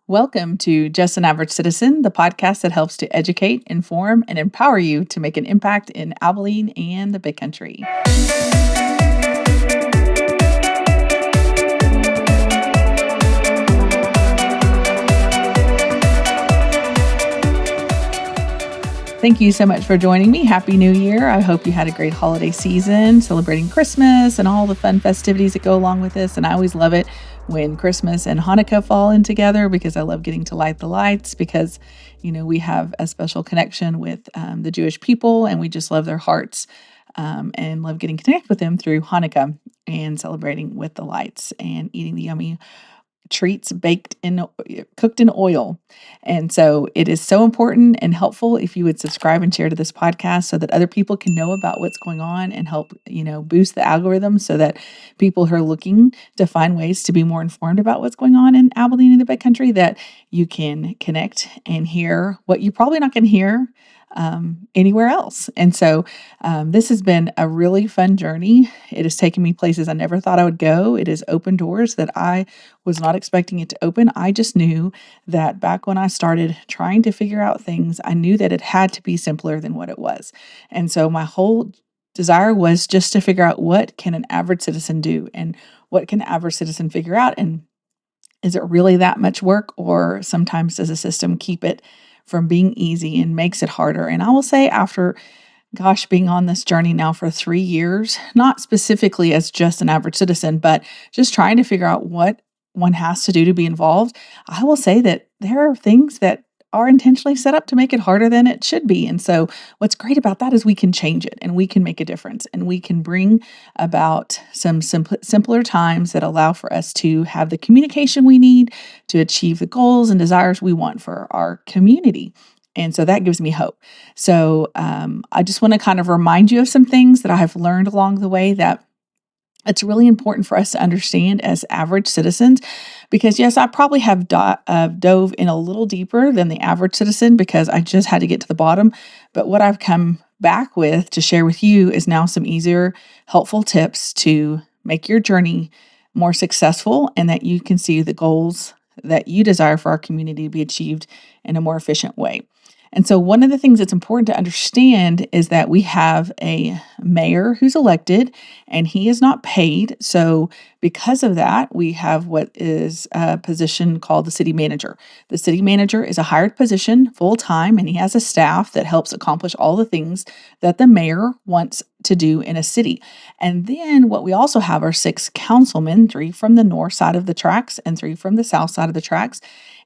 Welcome to Just an Average Citizen, the podcast that helps to educate, inform, and empower you to make an impact in Abilene and the Big Country. Thank you so much for joining me. Happy New Year. I hope you had a great holiday season, celebrating Christmas and all the fun festivities that go along with this. And I always love it when Christmas and Hanukkah fall in together because I love getting to light the lights because, we have a special connection with the Jewish people and we just love their hearts and love getting connected with them through Hanukkah and celebrating with the lights and eating the yummy treats cooked in oil. And so it is so important and helpful if you would subscribe and share to this podcast so that other people can know about what's going on and help, boost the algorithm so that people who are looking to find ways to be more informed about what's going on in Abilene and the Big Country, that you can connect and hear what you're probably not going to hear anywhere else. And so this has been a really fun journey. It has taken me places I never thought I would go. It has opened doors that I was not expecting it to open. I just knew that back when I started trying to figure out things, I knew that it had to be simpler than what it was. And so my whole desire was just to figure out, what can an average citizen do and what can an average citizen figure out? And is it really that much work, or sometimes does a system keep it from being easy and makes it harder? And I will say, after being on this journey now for 3 years, not specifically as just an average citizen, but just trying to figure out what one has to do to be involved, I will say that there are things that are intentionally set up to make it harder than it should be. And so what's great about that is we can change it and we can make a difference and we can bring about some simpler times that allow for us to have the communication we need to achieve the goals and desires we want for our community. And so that gives me hope. So I just want to kind of remind you of some things that I have learned along the way that it's really important for us to understand as average citizens, because yes, I probably have dove in a little deeper than the average citizen because I just had to get to the bottom. But what I've come back with to share with you is now some easier, helpful tips to make your journey more successful and that you can see the goals that you desire for our community to be achieved in a more efficient way. And so one of the things that's important to understand is that we have a mayor who's elected and he is not paid. So because of that, we have what is a position called the city manager. The city manager is a hired position full time, and he has a staff that helps accomplish all the things that the mayor wants to do in a city. And then what we also have are 6 councilmen, 3 from the north side of the tracks and 3 from the south side of the tracks.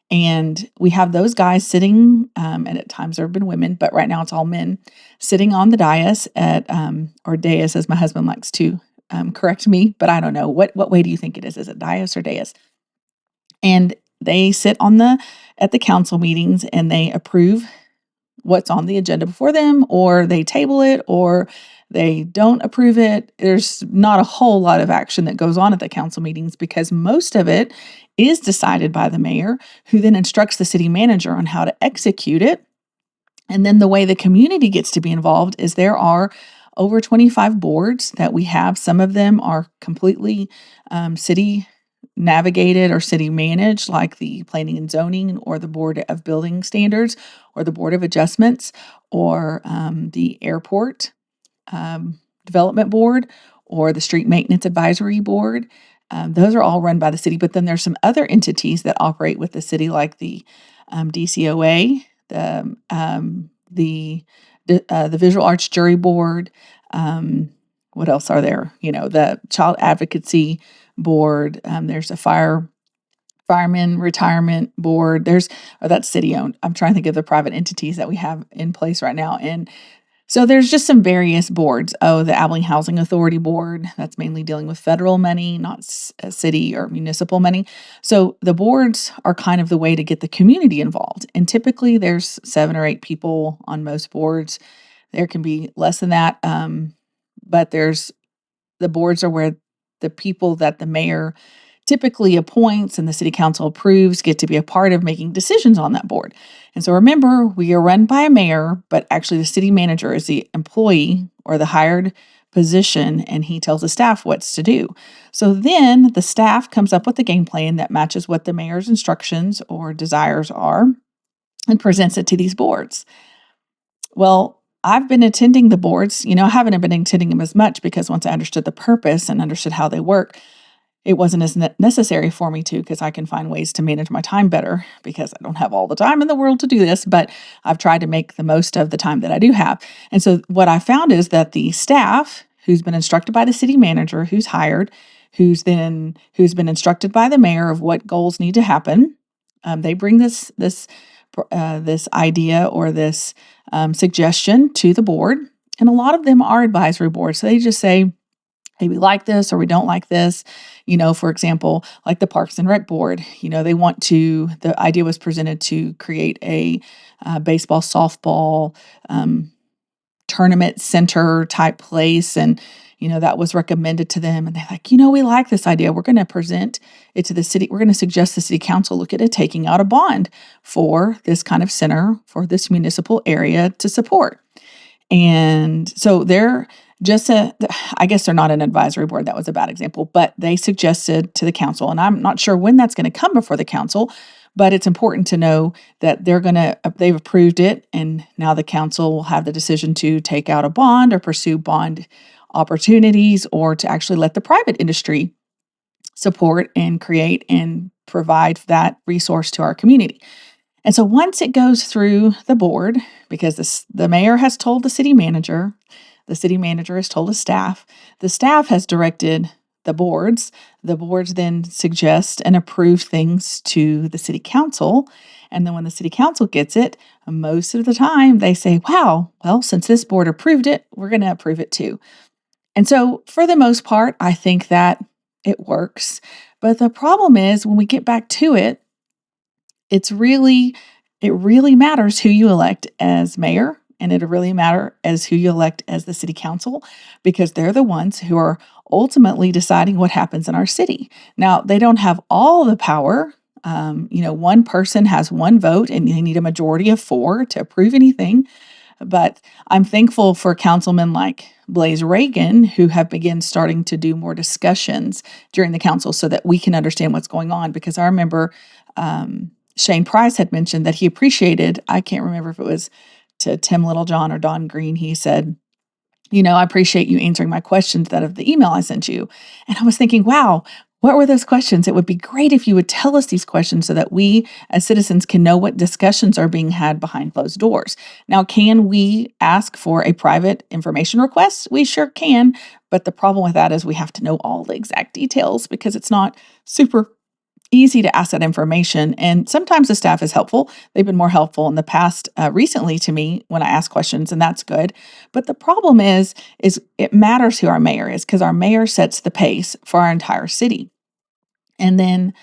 And we have those guys sitting, and at times there have been women, but right now it's all men, sitting on the dais or dais, as my husband likes to correct me, but I don't know. What way do you think it is? Is it dais or dais? And they sit at the council meetings and they approve what's on the agenda before them, or they table it, or they don't approve it. There's not a whole lot of action that goes on at the council meetings because most of it is decided by the mayor, who then instructs the city manager on how to execute it. And then the way the community gets to be involved is there are over 25 boards that we have. Some of them are completely city navigated or city managed, like the planning and zoning or the board of building standards or the board of adjustments or the airport development board or the street maintenance advisory board. Those are all run by the city, but then there's some other entities that operate with the city, like the DCOA, the Visual Arts Jury Board. What else are there? The Child Advocacy Board. There's a Fireman Retirement Board. That's city owned. I'm trying to think of the private entities that we have in place right now. And so there's just some various boards. Oh, the Abilene Housing Authority Board, that's mainly dealing with federal money, not city or municipal money. So the boards are kind of the way to get the community involved. And typically there's 7 or 8 people on most boards. There can be less than that. But the boards are where the people that the mayor typically appoints and the city council approves get to be a part of making decisions on that board. And so remember, we are run by a mayor, but actually the city manager is the employee or the hired position and he tells the staff what's to do. So then the staff comes up with a game plan that matches what the mayor's instructions or desires are and presents it to these boards. Well, I've been attending the boards. I haven't been attending them as much because once I understood the purpose and understood how they work, it wasn't as necessary for me to, because I can find ways to manage my time better because I don't have all the time in the world to do this, but I've tried to make the most of the time that I do have. And so what I found is that the staff who's been instructed by the city manager, who's hired, who's been instructed by the mayor of what goals need to happen, they bring this idea or this suggestion to the board. And a lot of them are advisory boards. So they just say, hey, we like this or we don't like this. For example, like the Parks and Rec Board, the idea was presented to create a baseball, softball tournament center type place. And, that was recommended to them. And they're like, we like this idea. We're going to present it to the city. We're going to suggest the city council look at it, taking out a bond for this kind of center for this municipal area to support. And so they're I guess they're not an advisory board. That was a bad example, but they suggested to the council, and I'm not sure when that's going to come before the council, but it's important to know that they've approved it. And now the council will have the decision to take out a bond or pursue bond opportunities or to actually let the private industry support and create and provide that resource to our community. And so once it goes through the board, because the mayor has told the city manager has told the staff has directed the boards then suggest and approve things to the city council. And then when the city council gets it, most of the time they say, wow, well, since this board approved it, we're going to approve it too. And so for the most part, I think that it works. But the problem is when we get back to it, it really matters who you elect as mayor, and it really matters as who you elect as the city council, because they're the ones who are ultimately deciding what happens in our city. Now, they don't have all the power. One person has one vote and they need a majority of 4 to approve anything. But I'm thankful for councilmen like Blaze Reagan, who have begun starting to do more discussions during the council so that we can understand what's going on. Because I remember Shane Price had mentioned that he appreciated, I can't remember if it was to Tim Littlejohn or Don Green, he said, I appreciate you answering my questions out of the email I sent you. And I was thinking, wow, what were those questions? It would be great if you would tell us these questions so that we as citizens can know what discussions are being had behind closed doors. Now, can we ask for a private information request? We sure can. But the problem with that is we have to know all the exact details because it's not super easy to ask that information. And sometimes the staff is helpful. They've been more helpful in the past recently to me when I ask questions, and that's good. But the problem is it matters who our mayor is because our mayor sets the pace for our entire city. And then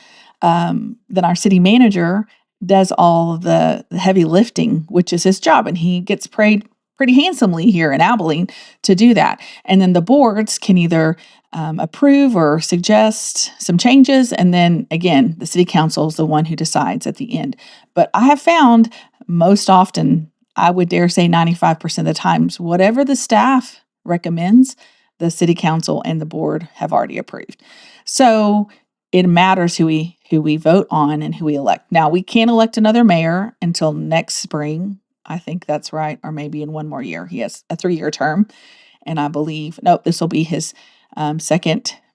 our city manager does all of the heavy lifting, which is his job, and he gets paid pretty handsomely here in Abilene to do that. And then the boards can either approve or suggest some changes. And then again, the city council is the one who decides at the end. But I have found most often, I would dare say 95% of the times, whatever the staff recommends, the city council and the board have already approved. So it matters who we vote on and who we elect. Now, we can't elect another mayor until next spring. I think that's right. Or maybe in one more year. He has a 3-year term. And I believe, this will be his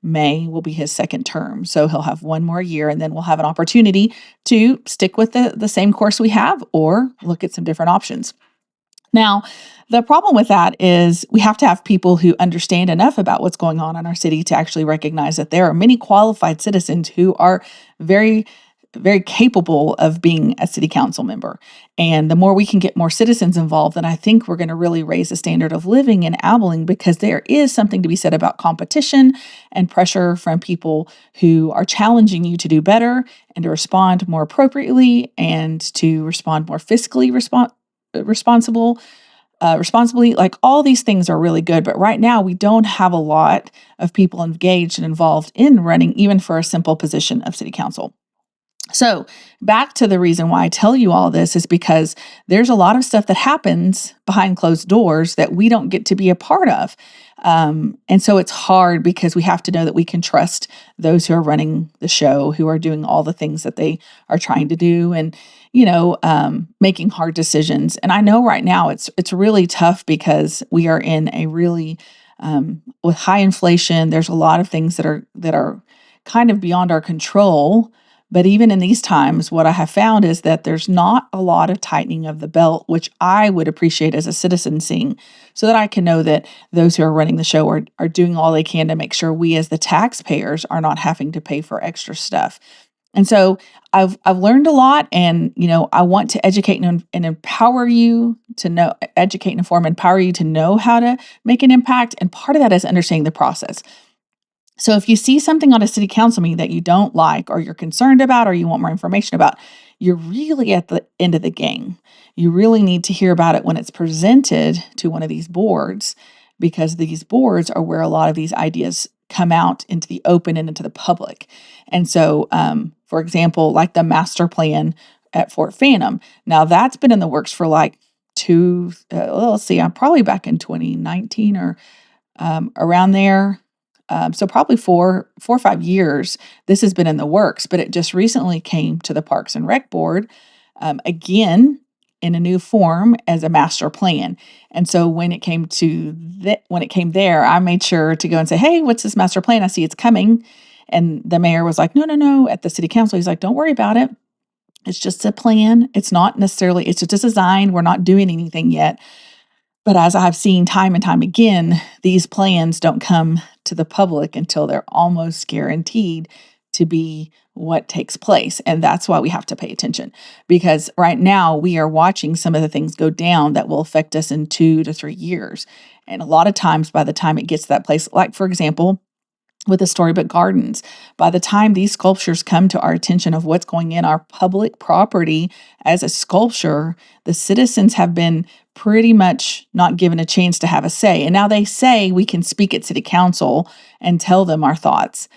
May will be his second term. So he'll have one more year and then we'll have an opportunity to stick with the same course we have or look at some different options. Now, the problem with that is we have to have people who understand enough about what's going on in our city to actually recognize that there are many qualified citizens who are very, very capable of being a city council member. And the more we can get more citizens involved, then I think we're going to really raise the standard of living in Abilene, because there is something to be said about competition and pressure from people who are challenging you to do better and to respond more appropriately and to respond more fiscally responsibly. Like, all these things are really good, but right now we don't have a lot of people engaged and involved in running even for a simple position of city council. So back to the reason why I tell you all this is because there's a lot of stuff that happens behind closed doors that we don't get to be a part of. And so it's hard because we have to know that we can trust those who are running the show, who are doing all the things that they are trying to do, and making hard decisions. And I know right now it's really tough because we are in a really with high inflation. There's a lot of things that are kind of beyond our control. But even in these times, what I have found is that there's not a lot of tightening of the belt, which I would appreciate as a citizen seeing, so that I can know that those who are running the show are doing all they can to make sure we as the taxpayers are not having to pay for extra stuff. And so I've learned a lot, and I want to educate and empower you to know, educate and inform, empower you to know how to make an impact. And part of that is understanding the process. So if you see something on a city council meeting that you don't like, or you're concerned about, or you want more information about, you're really at the end of the game. You really need to hear about it when it's presented to one of these boards, because these boards are where a lot of these ideas come out into the open and into the public. And so, for example, like the master plan at Fort Phantom. Now that's been in the works for like let's see, I'm probably back in 2019 or around there. So probably 4 or 5 years, this has been in the works, but it just recently came to the Parks and Rec Board, again in a new form as a master plan. And so when it came there, I made sure to go and say, "Hey, what's this master plan? I see it's coming." And the mayor was like, "No, no, no." At the city council, he's like, "Don't worry about it. It's just a plan. It's not necessarily. It's just a design. We're not doing anything yet." But as I've seen time and time again, these plans don't come to the public until they're almost guaranteed to be what takes place. And that's why we have to pay attention, because right now we are watching some of the things go down that will affect us in 2 to 3 years. And a lot of times, by the time it gets to that place, like for example, with the Storybook Gardens, by the time these sculptures come to our attention of what's going in our public property as a sculpture, the citizens have been pretty much not given a chance to have a say. And now they say we can speak at city council and tell them our thoughts.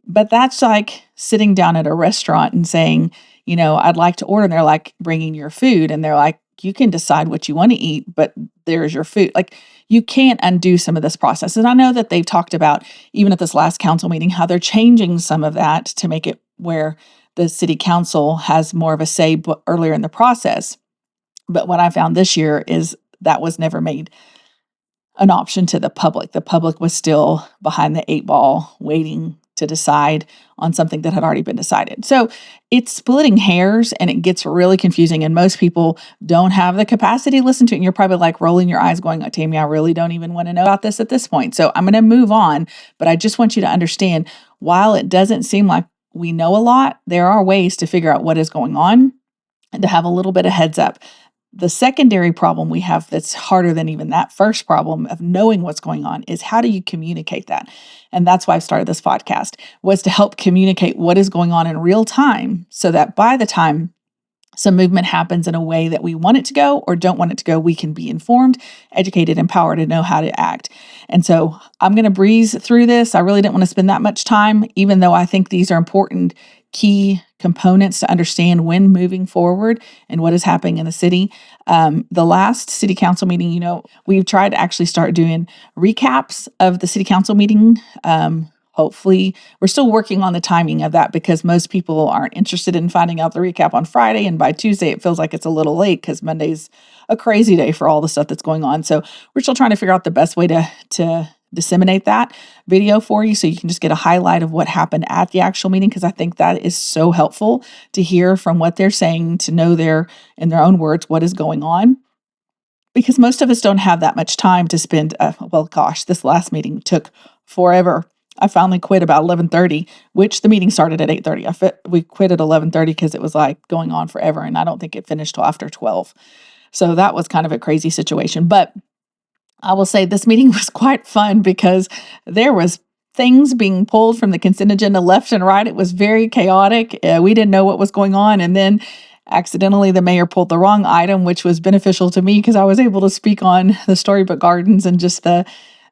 But that's like sitting down at a restaurant and saying, "I'd like to order." And they're like bringing your food, and they're like, "You can decide what you want to eat, but there's your food." Like, you can't undo some of this process. And I know that they've talked about, even at this last council meeting, how they're changing some of that to make it where the city council has more of a say earlier in the process. But what I found this year is that was never made an option to the public. The public was still behind the 8 ball waiting to decide on something that had already been decided. So it's splitting hairs, and it gets really confusing, and most people don't have the capacity to listen to it. And you're probably like rolling your eyes going, "Tammy, I really don't even want to know about this at this point." So I'm going to move on, but I just want you to understand, while it doesn't seem like we know a lot, there are ways to figure out what is going on and to have a little bit of heads up. The secondary problem we have that's harder than even that first problem of knowing what's going on is, how do you communicate that? And that's why I started this podcast, was to help communicate what is going on in real time, so that by the time some movement happens in a way that we want it to go or don't want it to go, we can be informed, educated, empowered, and know how to act. And so I'm going to breeze through this. I really didn't want to spend that much time, even though I think these are important key components to understand when moving forward and what is happening in the city. The last city council meeting, we've tried to actually start doing recaps of the city council meeting. Hopefully, we're still working on the timing of that, because most people aren't interested in finding out the recap on Friday. And by Tuesday, it feels like it's a little late because Monday's a crazy day for all the stuff that's going on. So we're still trying to figure out the best way to disseminate that video for you, so you can just get a highlight of what happened at the actual meeting, because I think that is so helpful to hear from what they're saying, to know in their own words, what is going on. Because most of us don't have that much time to spend. This last meeting took forever. I finally quit about 11:30, which the meeting started at 8:30. We quit at 11:30 because it was like going on forever, and I don't think it finished till after 12. So that was kind of a crazy situation. But I will say this meeting was quite fun, because there was things being pulled from the consent agenda left and right. It was very chaotic. We didn't know what was going on. And then accidentally, the mayor pulled the wrong item, which was beneficial to me because I was able to speak on the Storybook Gardens and just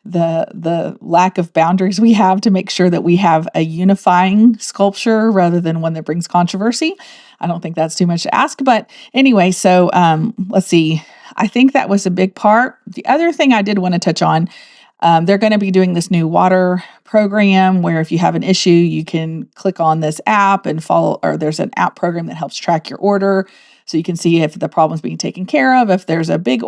the lack of boundaries we have to make sure that we have a unifying sculpture rather than one that brings controversy. I don't think that's too much to ask, but anyway, so let's see. I think that was a big part. The other thing I did want to touch on, they're going to be doing this new water program where if you have an issue, you can click on this app and follow, or there's an app program that helps track your order. So you can see if the problem's being taken care of, if there's a big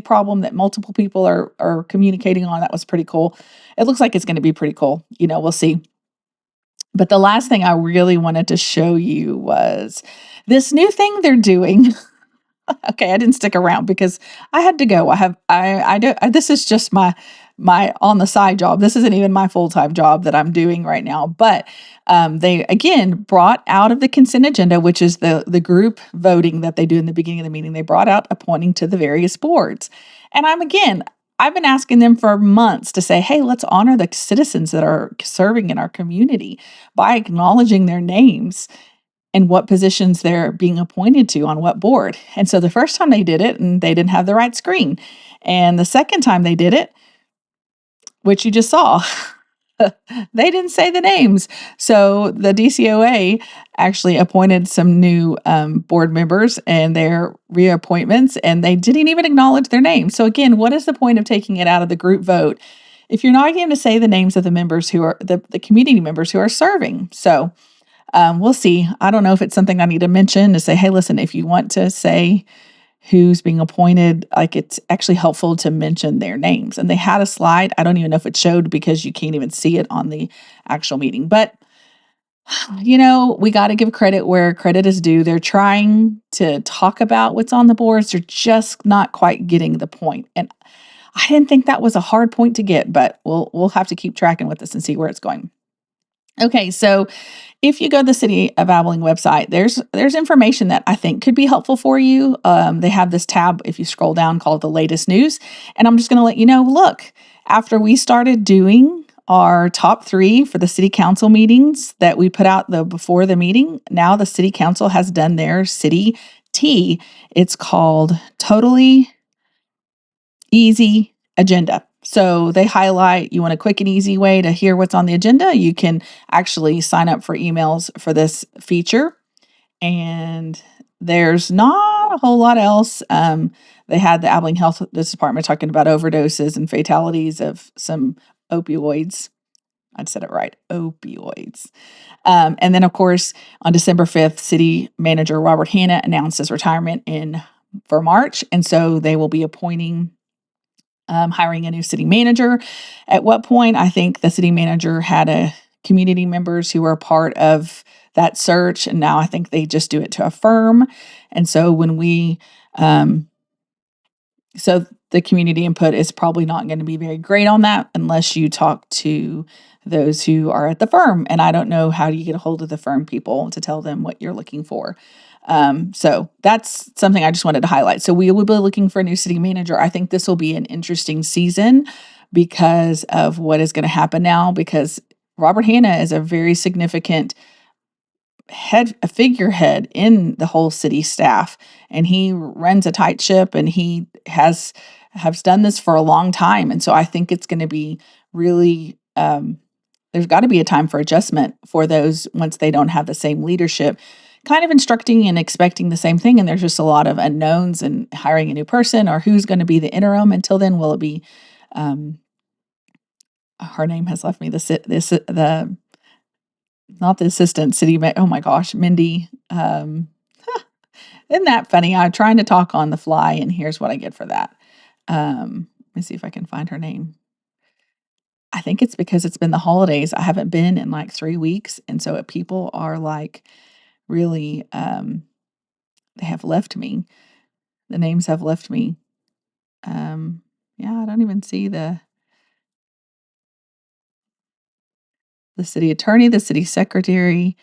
problem that multiple people are communicating on. That was pretty cool. It looks like it's going to be pretty cool. We'll see. But the last thing I really wanted to show you was this new thing they're doing. Okay, I didn't stick around because I had to go. I do this is just my on the side job. This isn't even my full-time job that I'm doing right now. But they again brought out of the consent agenda, which is the group voting that they do in the beginning of the meeting. They brought out appointing to the various boards. And I've been asking them for months to say, hey, let's honor the citizens that are serving in our community by acknowledging their names and what positions they're being appointed to on what board. And so the first time they did it, and they didn't have the right screen. And the second time they did it, which you just saw, they didn't say the names. So the DCOA actually appointed some new board members and their reappointments, and they didn't even acknowledge their names. So again, what is the point of taking it out of the group vote if you're not going to say the names of the members who are the community members who are serving? So we'll see. I don't know if it's something I need to mention to say, hey, listen, if you want to say who's being appointed, like it's actually helpful to mention their names. And they had a slide. I don't even know if it showed because you can't even see it on the actual meeting. But, we got to give credit where credit is due. They're trying to talk about what's on the boards. They're just not quite getting the point. And I didn't think that was a hard point to get, but we'll have to keep tracking with this and see where it's going. Okay, so if you go to the City of Abilene website, there's information that I think could be helpful for you. They have this tab, if you scroll down, called the latest news. And I'm just going to let you know, look, after we started doing our top 3 for the city council meetings that we put out before the meeting, now the city council has done their city T. It's called Totally Easy Agenda. So they highlight, you want a quick and easy way to hear what's on the agenda, you can actually sign up for emails for this feature. And there's not a whole lot else. They had the Abilene Health Department talking about overdoses and fatalities of some opioids. I said it right, opioids. And then, of course, on December 5th, City Manager Robert Hanna announced his retirement for March. And so they will be appointing hiring a new city manager. At what point, I think the city manager had community members who were part of that search, and now I think they just do it to a firm. And so so the community input is probably not going to be very great on that unless you talk to those who are at the firm. And I don't know how you get a hold of the firm people to tell them what you're looking for. So that's something I just wanted to highlight. So we will be looking for a new city manager. I think this will be an interesting season because of what is going to happen now, because Robert Hanna is a very significant a figurehead in the whole city staff, and he runs a tight ship, and he has done this for a long time. And so I think it's going to be really, there's got to be a time for adjustment for those once they don't have the same leadership, kind of instructing and expecting the same thing. And there's just a lot of unknowns and hiring a new person or who's going to be the interim. Until then, will it be, her name has left me, not the assistant city, oh my gosh, Mindy. Isn't that funny? I'm trying to talk on the fly, and here's what I get for that. Let me see if I can find her name. I think it's because it's been the holidays. I haven't been in like 3 weeks. And so people are like really, they have left me. The names have left me. Yeah, I don't even see the city attorney, the city secretary,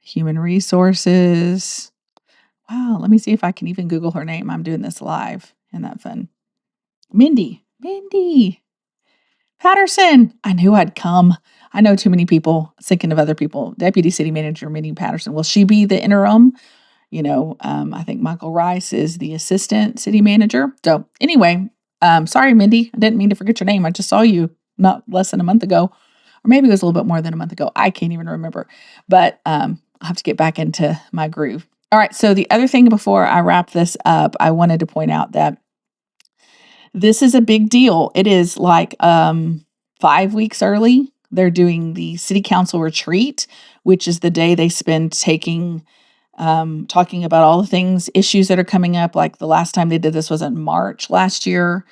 human resources. Wow, let me see if I can even Google her name. I'm doing this live. Isn't that fun? Mindy Patterson. I knew I'd come. I know too many people, thinking of other people. Deputy City Manager Mindy Patterson. Will she be the interim? I think Michael Rice is the assistant city manager. So anyway, sorry, Mindy. I didn't mean to forget your name. I just saw you not less than a month ago, or maybe it was a little bit more than a month ago. I can't even remember, but I'll have to get back into my groove. All right. So the other thing before I wrap this up, I wanted to point out that this is a big deal. It is like 5 weeks early. They're doing the city council retreat, which is the day they spend talking about all the things, issues that are coming up. Like the last time they did this was in March last year.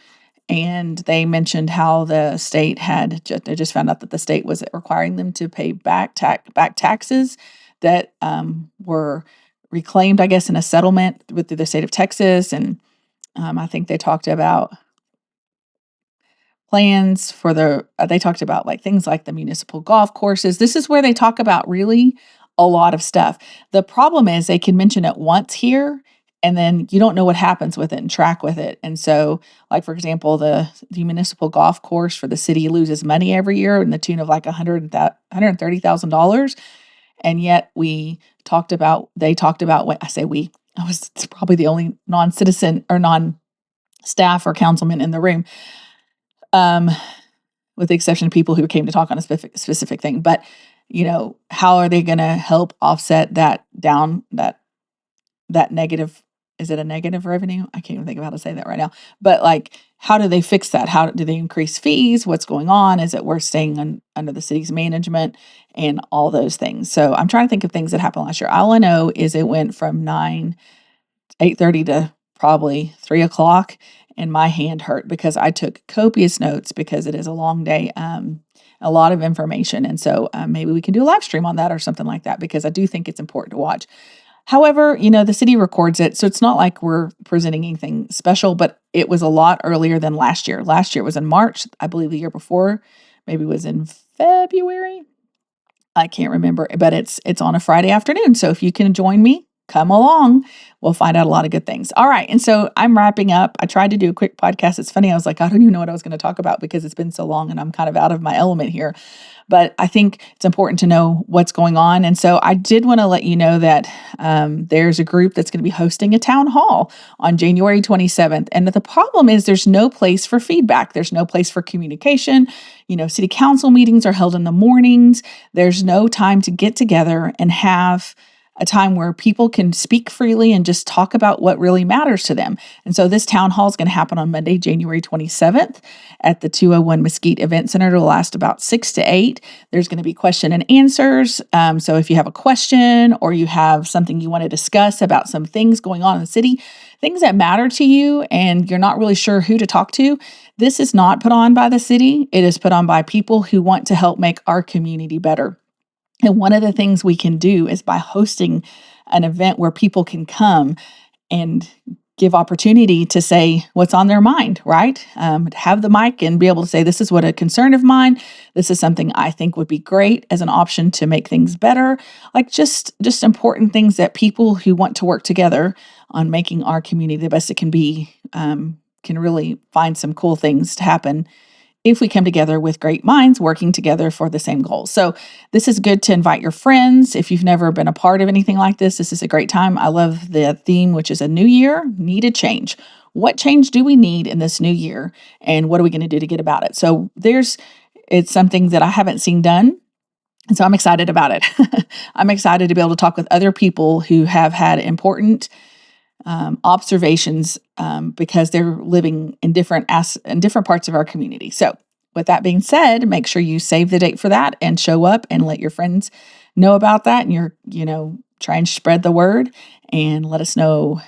And they mentioned how the state they just found out that the state was requiring them to pay back taxes that were reclaimed, I guess, in a settlement with the state of Texas. And I think they talked about plans for they talked about like things like the municipal golf courses. This is where they talk about really a lot of stuff. The problem is they can mention it once here and then you don't know what happens with it and track with it. And so, like for example, the municipal golf course for the city loses money every year in the tune of like $130,000. And yet they talked about what I say I was probably the only non-citizen or non-staff or councilman in the room. With the exception of people who came to talk on a specific thing. But, how are they going to help offset that negative? Is it a negative revenue? I can't even think of how to say that right now. But like, how do they fix that? How do they increase fees? What's going on? Is it worth staying under the city's management and all those things? So I'm trying to think of things that happened last year. All I know is it went from 8:30 to probably 3:00, and my hand hurt because I took copious notes because it is a long day, a lot of information. And so maybe we can do a live stream on that or something like that because I do think it's important to watch. However, the city records it, so it's not like we're presenting anything special, but it was a lot earlier than last year. Last year was in March. I believe the year before maybe was in February. I can't remember, but it's on a Friday afternoon. So if you can join me, come along. We'll find out a lot of good things. All right. And so I'm wrapping up. I tried to do a quick podcast. It's funny. I was like, I don't even know what I was going to talk about because it's been so long and I'm kind of out of my element here. But I think it's important to know what's going on. And so I did want to let you know that there's a group that's going to be hosting a town hall on January 27th. And the problem is there's no place for feedback. There's no place for communication. City council meetings are held in the mornings. There's no time to get together and have a time where people can speak freely and just talk about what really matters to them. And so this town hall is going to happen on Monday, January 27th at the 201 Mesquite Event Center. It'll last about 6 to 8. There's going to be question and answers. So if you have a question or you have something you want to discuss about some things going on in the city, things that matter to you, and you're not really sure who to talk to, this is not put on by the city. It is put on by people who want to help make our community better. And one of the things we can do is by hosting an event where people can come and give opportunity to say what's on their mind, right? Have the mic and be able to say, this is what a concern of mine. This is something I think would be great as an option to make things better. Like just important things that people who want to work together on making our community the best it can be can really find some cool things to happen if we come together with great minds working together for the same goal. So this is good to invite your friends. If you've never been a part of anything like this is a great time. I love the theme, which is a new year, needed change. What change do we need in this new year? And what are we going to do to get about it? So it's something that I haven't seen done. And so I'm excited about it. I'm excited to be able to talk with other people who have had important observations because they're living in different parts of our community. So with that being said, make sure you save the date for that and show up and let your friends know about that. And try and spread the word and let us know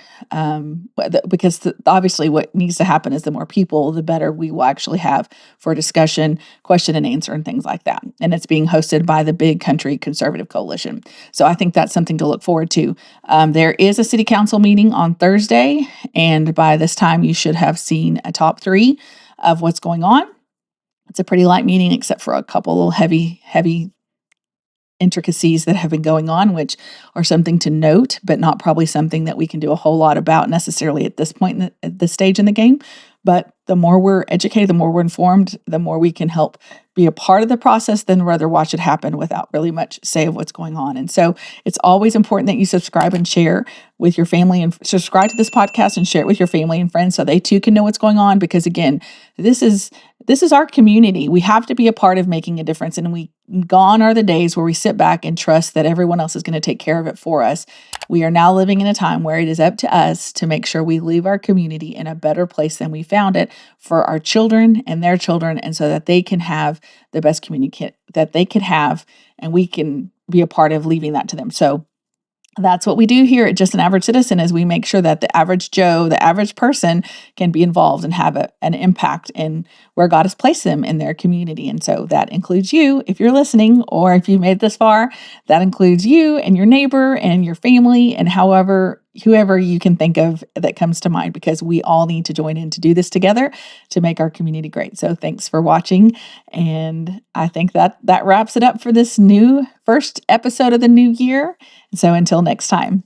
because obviously what needs to happen is the more people, the better we will actually have for discussion, question and answer, and things like that. And it's being hosted by the Big Country Conservative Coalition. So I think that's something to look forward to. There is a city council meeting on Thursday, and by this time you should have seen a top 3 of what's going on. It's a pretty light meeting except for a couple heavy intricacies that have been going on, which are something to note, but not probably something that we can do a whole lot about necessarily at this point at this stage in the game. But the more we're educated, the more we're informed, the more we can help be a part of the process than rather watch it happen without really much say of what's going on. And so it's always important that you subscribe and share with your family, and subscribe to this podcast and share it with your family and friends so they too can know what's going on. Because again, this is our community. We have to be a part of making a difference. And gone are the days where we sit back and trust that everyone else is going to take care of it for us. We are now living in a time where it is up to us to make sure we leave our community in a better place than we found it for our children and their children, and so that they can have the best community that they could have, and we can be a part of leaving that to them. So that's what we do here at Just an Average Citizen, is we make sure that the average Joe, the average person, can be involved and have an impact in where God has placed them in their community. And so that includes you, if you're listening, or if you've made this far, that includes you and your neighbor and your family and whoever you can think of that comes to mind, because we all need to join in to do this together to make our community great. So thanks for watching. And I think that wraps it up for this new first episode of the new year. So until next time.